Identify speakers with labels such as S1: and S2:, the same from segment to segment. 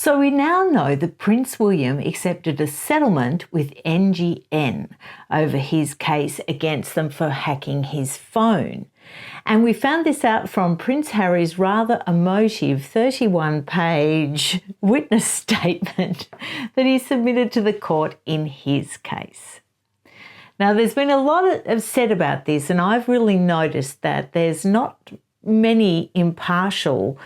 S1: So we now know that Prince William accepted a settlement with NGN over his case against them for hacking his phone. And we found this out from Prince Harry's rather emotive 31-page witness statement that he submitted to the court in his case. Now, there's been a lot said about this, and I've really noticed that there's not many impartial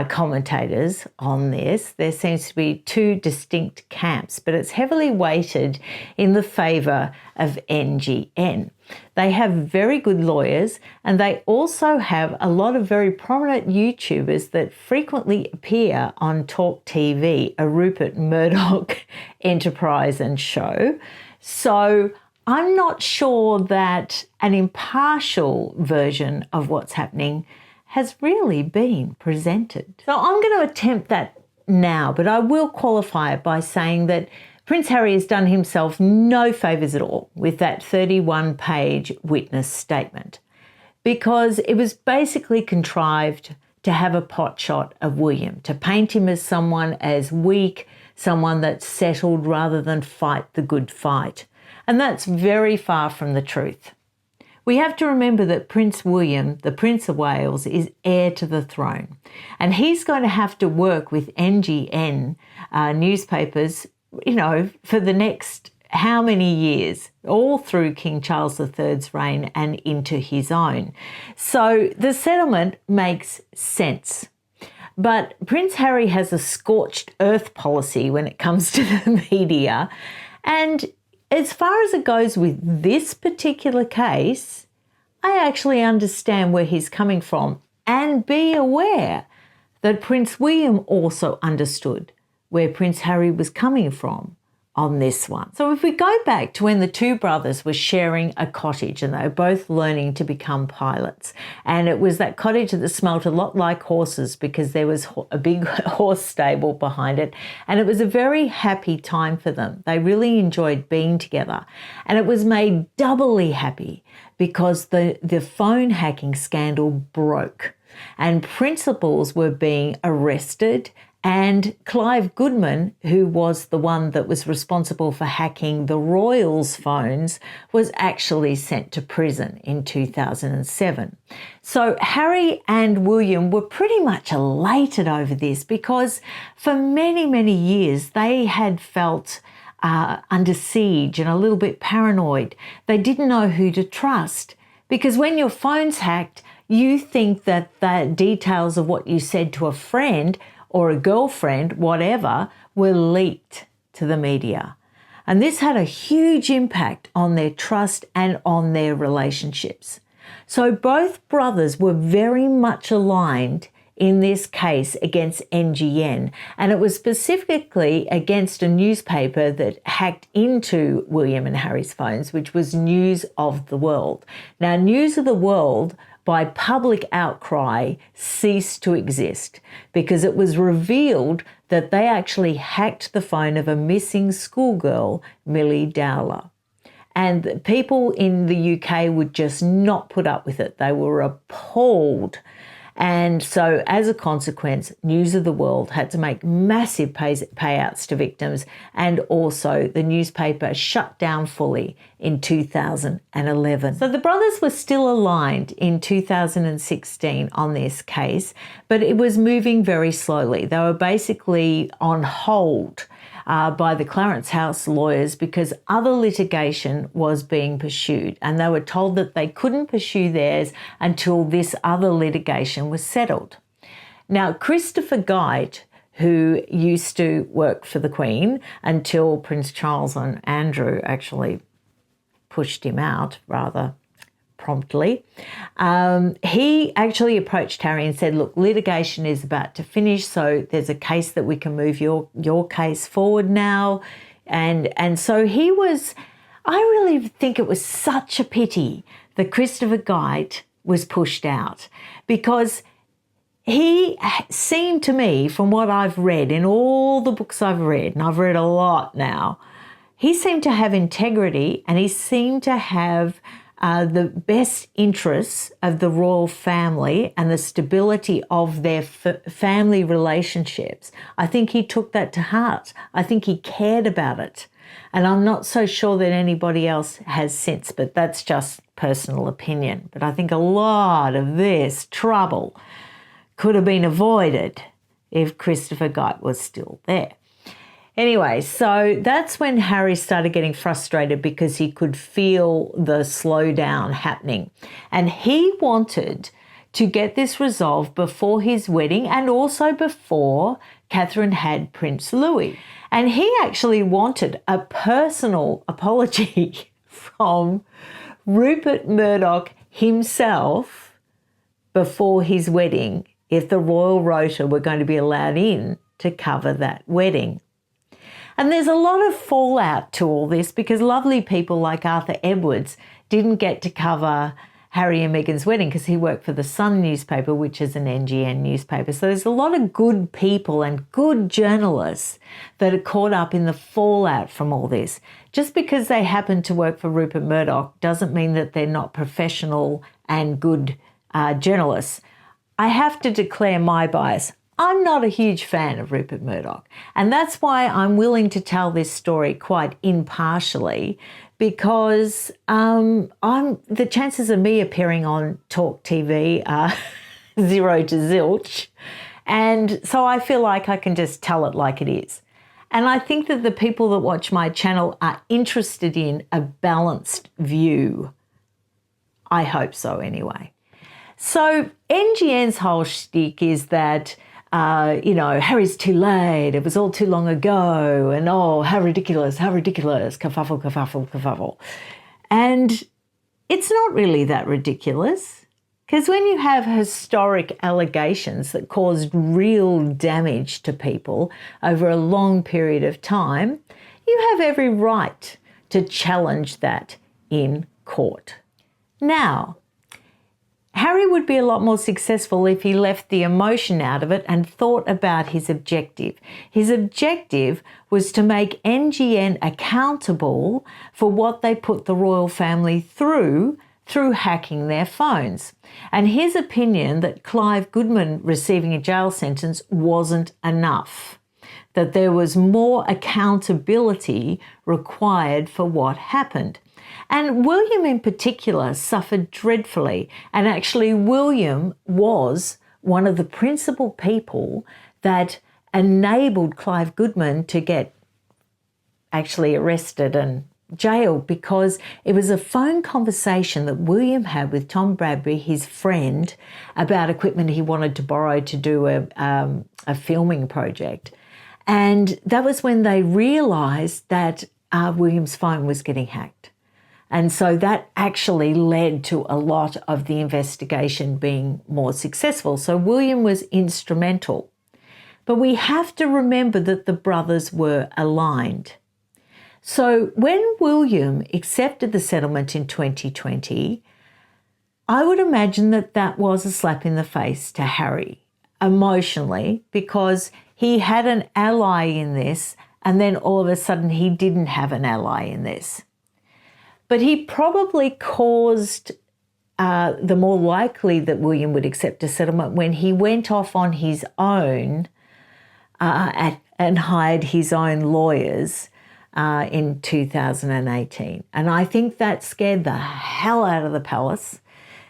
S1: commentators on this. There seems to be two distinct camps, but it's heavily weighted in the favour of NGN. They have very good lawyers, and they also have a lot of very prominent YouTubers that frequently appear on Talk TV, a Rupert Murdoch enterprise and show. So I'm not sure that an impartial version of what's happening has really been presented. So I'm going to attempt that now, but I will qualify it by saying that Prince Harry has done himself no favours at all with that 31-page witness statement, because it was basically contrived to have a potshot of William, to paint him as someone as weak, someone that's settled rather than fight the good fight. And that's very far from the truth. We have to remember that Prince William, the Prince of Wales, is heir to the throne, and he's going to have to work with NGN newspapers, for the next how many years, all through King Charles III's reign and into his own. So the settlement makes sense. But Prince Harry has a scorched earth policy when it comes to the media, and as far as it goes with this particular case, I actually understand where he's coming from, and be aware that Prince William also understood where Prince Harry was coming from on this one. So if we go back to when the two brothers were sharing a cottage and they were both learning to become pilots, and it was that cottage that smelt a lot like horses because there was a big horse stable behind it, and it was a very happy time for them. They really enjoyed being together, and it was made doubly happy because the phone hacking scandal broke and principals were being arrested. And Clive Goodman, who was the one that was responsible for hacking the royals' phones, was actually sent to prison in 2007. So Harry and William were pretty much elated over this because for many, many years they had felt under siege and a little bit paranoid. They didn't know who to trust because when your phone's hacked, you think that the details of what you said to a friend or a girlfriend, whatever, were leaked to the media. And this had a huge impact on their trust and on their relationships. So both brothers were very much aligned in this case against NGN, and it was specifically against a newspaper that hacked into William and Harry's phones, which was News of the World. Now, News of the World, by public outcry, ceased to exist because it was revealed that they actually hacked the phone of a missing schoolgirl, Millie Dowler. And people in the UK would just not put up with it. They were appalled. And so as a consequence, News of the World had to make massive payouts to victims, and also the newspaper shut down fully in 2011. So the brothers were still aligned in 2016 on this case, but it was moving very slowly. They were basically on hold by the Clarence House lawyers because other litigation was being pursued, and they were told that they couldn't pursue theirs until this other litigation was settled. Now, Christopher Guite, who used to work for the Queen until Prince Charles and Andrew actually pushed him out rather promptly, he actually approached Harry and said, look, litigation is about to finish, so there's a case that we can move your case forward now. And so he was, I really think it was such a pity that Christopher Guite was pushed out, because he seemed to me, from what I've read in all the books I've read, and I've read a lot now, he seemed to have integrity, and he seemed to have the best interests of the royal family and the stability of their family relationships. I think he took that to heart. I think he cared about it. And I'm not so sure that anybody else has since, but that's just personal opinion. But I think a lot of this trouble could have been avoided if Christopher Guyot was still there. Anyway, so that's when Harry started getting frustrated because he could feel the slowdown happening. And he wanted to get this resolved before his wedding and also before Catherine had Prince Louis. And he actually wanted a personal apology from Rupert Murdoch himself before his wedding if the royal rota were going to be allowed in to cover that wedding. And there's a lot of fallout to all this because lovely people like Arthur Edwards didn't get to cover Harry and Meghan's wedding because he worked for the Sun newspaper, which is an NGN newspaper. So there's a lot of good people and good journalists that are caught up in the fallout from all this. Just because they happen to work for Rupert Murdoch doesn't mean that they're not professional and good journalists. I have to declare my bias. I'm not a huge fan of Rupert Murdoch, and that's why I'm willing to tell this story quite impartially, because the chances of me appearing on Talk TV are 0 to zilch, and so I feel like I can just tell it like it is. And I think that the people that watch my channel are interested in a balanced view. I hope so anyway. So NGN's whole shtick is that Harry's too late, it was all too long ago, and oh, how ridiculous, kerfuffle, kerfuffle, kerfuffle. And it's not really that ridiculous, because when you have historic allegations that caused real damage to people over a long period of time, you have every right to challenge that in court. Now, Harry would be a lot more successful if he left the emotion out of it and thought about his objective. His objective was to make NGN accountable for what they put the royal family through hacking their phones. And his opinion that Clive Goodman receiving a jail sentence wasn't enough, that there was more accountability required for what happened. And William in particular suffered dreadfully. And actually William was one of the principal people that enabled Clive Goodman to get actually arrested and jailed, because it was a phone conversation that William had with Tom Bradbury, his friend, about equipment he wanted to borrow to do a filming project. And that was when they realised that William's phone was getting hacked. And so that actually led to a lot of the investigation being more successful. So William was instrumental. But we have to remember that the brothers were aligned. So when William accepted the settlement in 2020, I would imagine that that was a slap in the face to Harry emotionally, because he had an ally in this, and then all of a sudden he didn't have an ally in this. But he probably caused the more likely that William would accept a settlement when he went off on his own and hired his own lawyers in 2018. And I think that scared the hell out of the palace,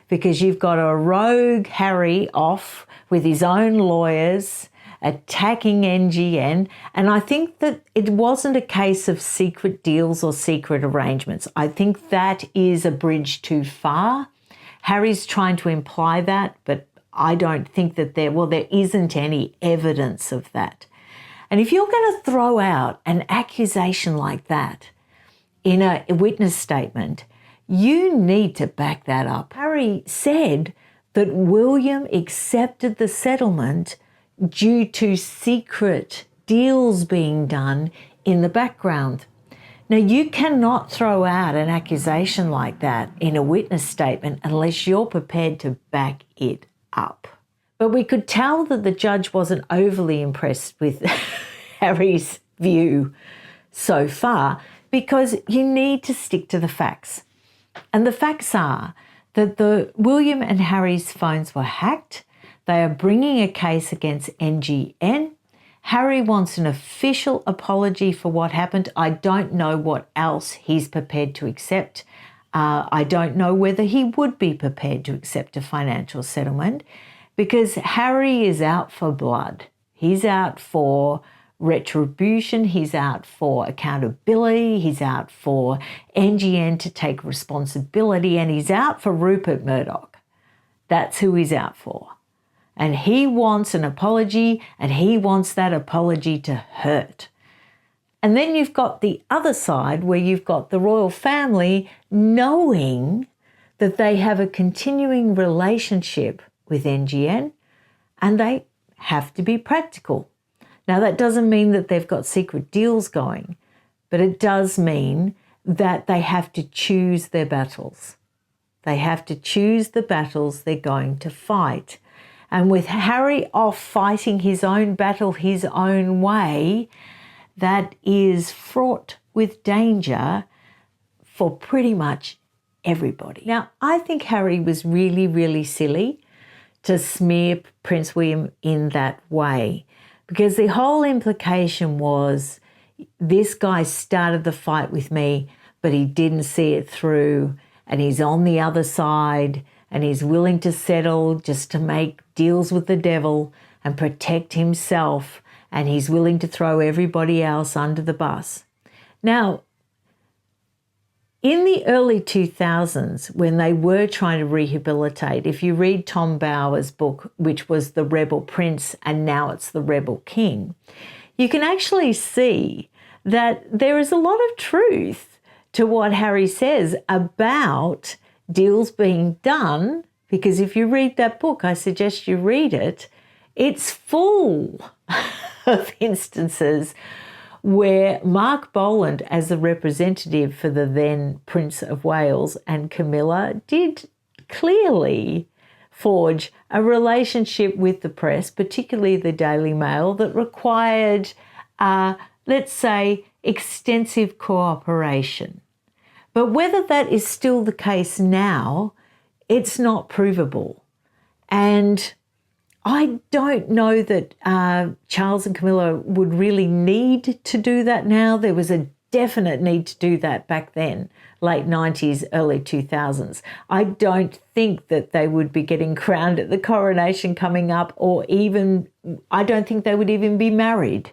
S1: because you've got a rogue Harry off with his own lawyers attacking NGN. And I think that it wasn't a case of secret deals or secret arrangements. I think that is a bridge too far. Harry's trying to imply that, but I don't think that there isn't any evidence of that. And if you're going to throw out an accusation like that in a witness statement, you need to back that up. Harry said that William accepted the settlement due to secret deals being done in the background. Now, you cannot throw out an accusation like that in a witness statement unless you're prepared to back it up. But we could tell that the judge wasn't overly impressed with Harry's view so far, because you need to stick to the facts. And the facts are that the William and Harry's phones were hacked. They are bringing a case against NGN. Harry wants an official apology for what happened. I don't know what else he's prepared to accept. I don't know whether he would be prepared to accept a financial settlement, because Harry is out for blood. He's out for retribution. He's out for accountability. He's out for NGN to take responsibility, and he's out for Rupert Murdoch. That's who he's out for. And he wants an apology, and he wants that apology to hurt. And then you've got the other side where you've got the royal family knowing that they have a continuing relationship with NGN, and they have to be practical. Now, that doesn't mean that they've got secret deals going, but it does mean that they have to choose their battles. They have to choose the battles they're going to fight. And with Harry off fighting his own battle his own way, that is fraught with danger for pretty much everybody. Now, I think Harry was really, really silly to smear Prince William in that way, because the whole implication was this guy started the fight with me, but he didn't see it through, and he's on the other side, and he's willing to settle just to make deals with the devil and protect himself, and he's willing to throw everybody else under the bus. Now, in the early 2000s, when they were trying to rehabilitate, if you read Tom Bower's book, which was The Rebel Prince and now it's The Rebel King, you can actually see that there is a lot of truth to what Harry says about deals being done, because if you read that book, I suggest you read it, it's full of instances where Mark Boland, as the representative for the then Prince of Wales, and Camilla did clearly forge a relationship with the press, particularly the Daily Mail, that required, let's say, extensive cooperation. But whether that is still the case now, it's not provable. And I don't know that Charles and Camilla would really need to do that now. There was a definite need to do that back then, late 90s, early 2000s. I don't think that they would be getting crowned at the coronation coming up, or even, I don't think they would even be married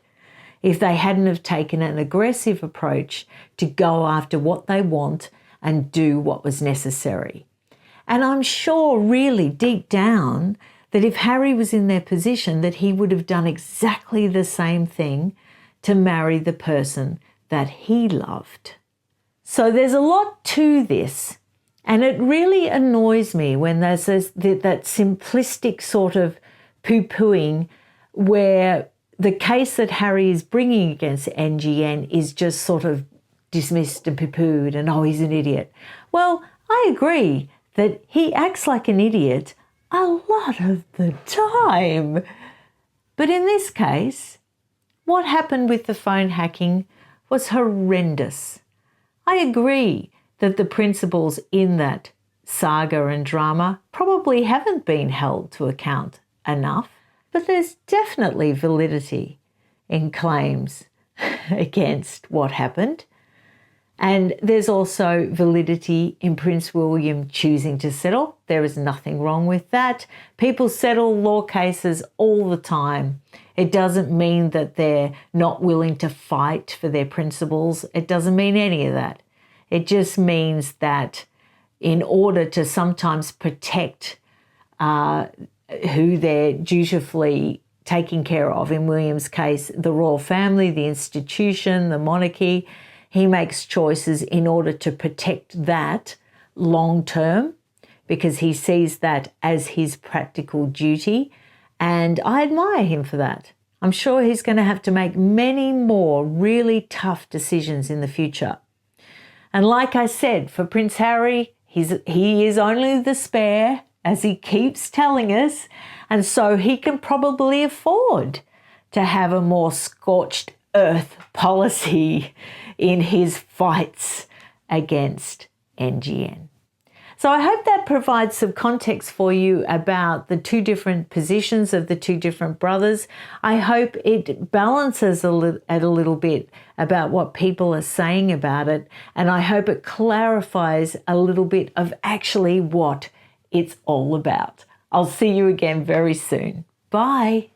S1: if they hadn't have taken an aggressive approach to go after what they want and do what was necessary. And I'm sure really deep down that if Harry was in their position, that he would have done exactly the same thing to marry the person that he loved. So there's a lot to this, and it really annoys me when there's that simplistic sort of poo-pooing where the case that Harry is bringing against NGN is just sort of dismissed and poo-pooed and, oh, he's an idiot. Well, I agree that he acts like an idiot a lot of the time. But in this case, what happened with the phone hacking was horrendous. I agree that the principals in that saga and drama probably haven't been held to account enough, but there's definitely validity in claims against what happened. And there's also validity in Prince William choosing to settle. There is nothing wrong with that. People settle law cases all the time. It doesn't mean that they're not willing to fight for their principles. It doesn't mean any of that. It just means that in order to sometimes protect who they're dutifully taking care of, in William's case, the royal family, the institution, the monarchy, he makes choices in order to protect that long term, because he sees that as his practical duty. And I admire him for that. I'm sure he's going to have to make many more really tough decisions in the future. And like I said, for Prince Harry, he is only the spare, as he keeps telling us, and so he can probably afford to have a more scorched earth policy in his fights against NGN. So I hope that provides some context for you about the two different positions of the two different brothers. I hope it balances it a little bit about what people are saying about it, and I hope it clarifies a little bit of actually what it's all about. I'll see you again very soon. Bye.